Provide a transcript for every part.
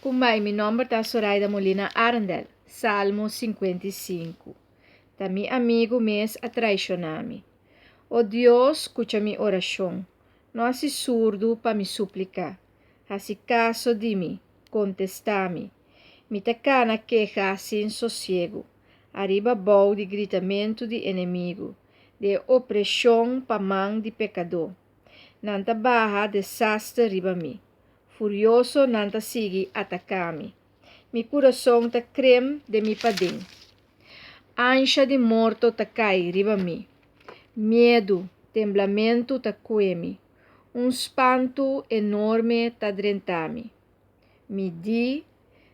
Kumai, mi nome é Zoraida Molina Arendel, Salmo 55. Da mi amigo mes a traicionar-me. Oh Deus, escucha mi oração. Não hasi surdo para me suplicar. Hasi caso de mim, contesta-me. Me tacana queja sem sossego. Arriba bom de gritamento de inimigo, de opressão para mão de pecador. Nanta barra desastre riba mi. Furioso nanta sigue atacar-me. Mi coração ta creme de mi padim. Ancha de morto ta cai riba mi. Medo, temblamento ta coe-me. Espanto enorme ta drenta-me. Me di,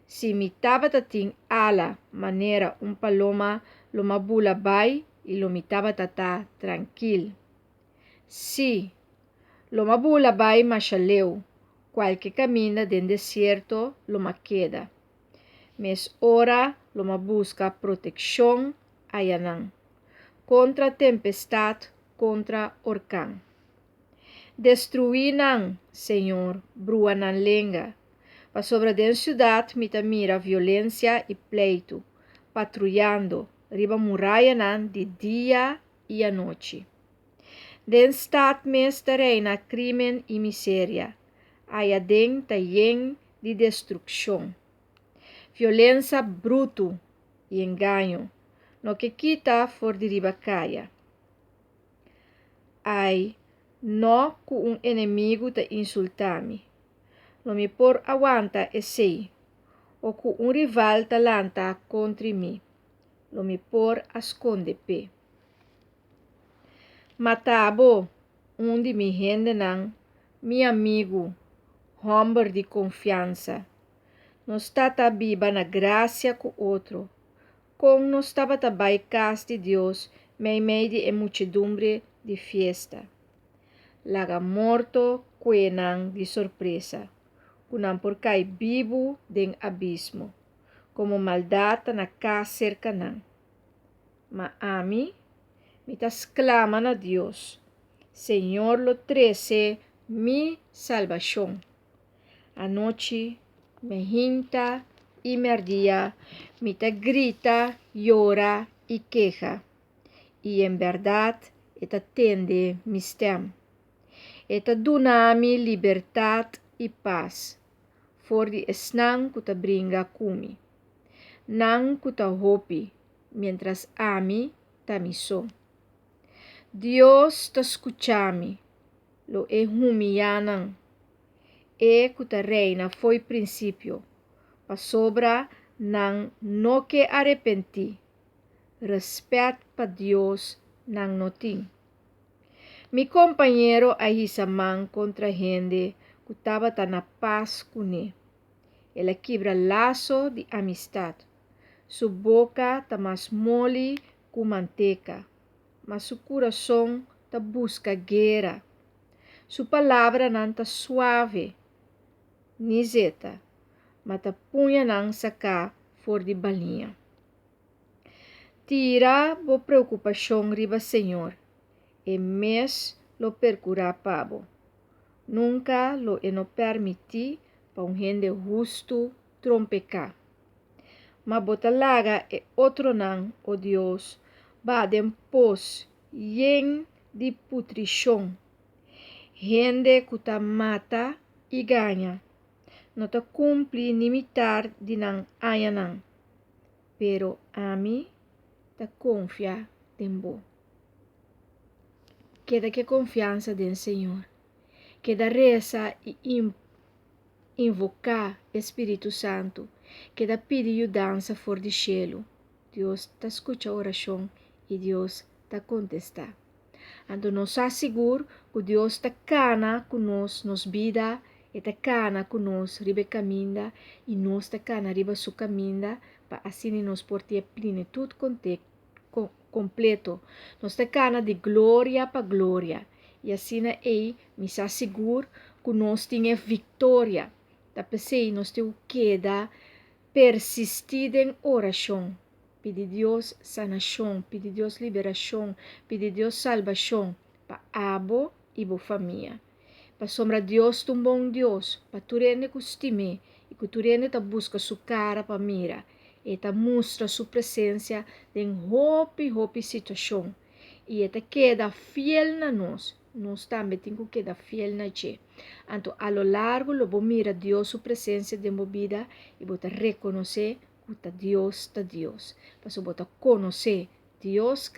se me tava tating ala, maneira paloma loma bula bai e lo me tava tata tranquil. Si, loma bula bai machaleu. Qualquer caminho dentro deserto loma queda. Mas ora loma busca proteção ayanan. Contra tempestade, contra orcão. Destruínan, Senhor, bruanan lenga. Pa sobre den cidade mita mira violência e pleito, patrulhando, riba muralhanan de dia e a noite. Den stad mes reina crime e miséria. Aya den tayen de destruição. Violência bruto e engano, no que quita for de riba caia. Ai, no com inimigo te insultar-me. Não me por aguanta e sei, ou com rival talanta contra mim. Não me por esconde pé. Matabo, onde me rende não, meu amigo, homem de confiança. Não está tabiba na graça com outro, como não estava tabai casa de Deus, meio de multidumbre de festa. Laga morto, cuenan de surpresa, kunam por cai vivo den abismo, como maldade na casa cercanan. Ma ami, mitas claman a Deus, Senhor lo trece mi salvação. Anoche me hinta y me ardía, mita grita, llora y queja, y en verdad eta tende mi stem. Eta duna-me liberdade e paz, for de esnang kuta bringa kumi. Nang kuta hopi, mientras ami tamiso. Dios ta escuchami, lo e humianan. E kuta reina foi princípio, pa sobra nang no que arrepenti. Respeto pa Dios nang noting. Mi companheiro ahisaman contra gente que estava na paz com ele. Ela quebra laço de amistade. Sua boca está mais mole que manteca, mas seu coração está busca guerra. Sua palavra não está suave, ni zeta, mas está punha não sacar for de balinha. Tira bo preocupação riba Senhor. E mes lo percurá pabo. Nunca lo eno permiti pa un gente justo trompecar. Ma botalaga e outro nan, oh Deus, badem pos yen de putrição. Gente que ta mata e ganha. Não ta cumpre limitar de nan ayanan. Pero a mim ta confia tembo. Queda que confiança do Senhor. Queda reza e invocar Espírito Santo. Queda pedir ajudança for de cielo. Deus te escuta a oração e Deus te contesta. Ando nos assegura que Deus te cana conosco nos vida e te cana conosco ribe caminda e nós te cana ribe su caminda para assim nos porte plenitude completo. Nos te cana de glória para glória. E assim me asseguro que nós temos vitória. Da pensei nós temos queda persistir em oração. Pedir Deus sanação, pedir Deus liberação, pedir Deus salvação para abo e boa família. Para sombra Deus um bom Deus, para tu rende costime e que tu rende tá busca sua cara para mira e tá mostra sua presença em hopi situação e eta queda fiel na nós também temos que quedar fiel na che. Então, a lo largo, lobo mira Deus sua presença de movida e bota reconhecer que tá Deus. Para bota conhecer Deus,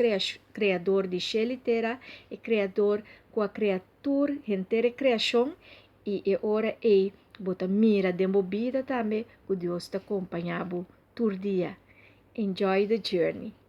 criador de céu e terra, e criador com a criatura, inteira criação, e ora bota mira de movida também, que Deus te acompanhava todo dia. Enjoy the journey.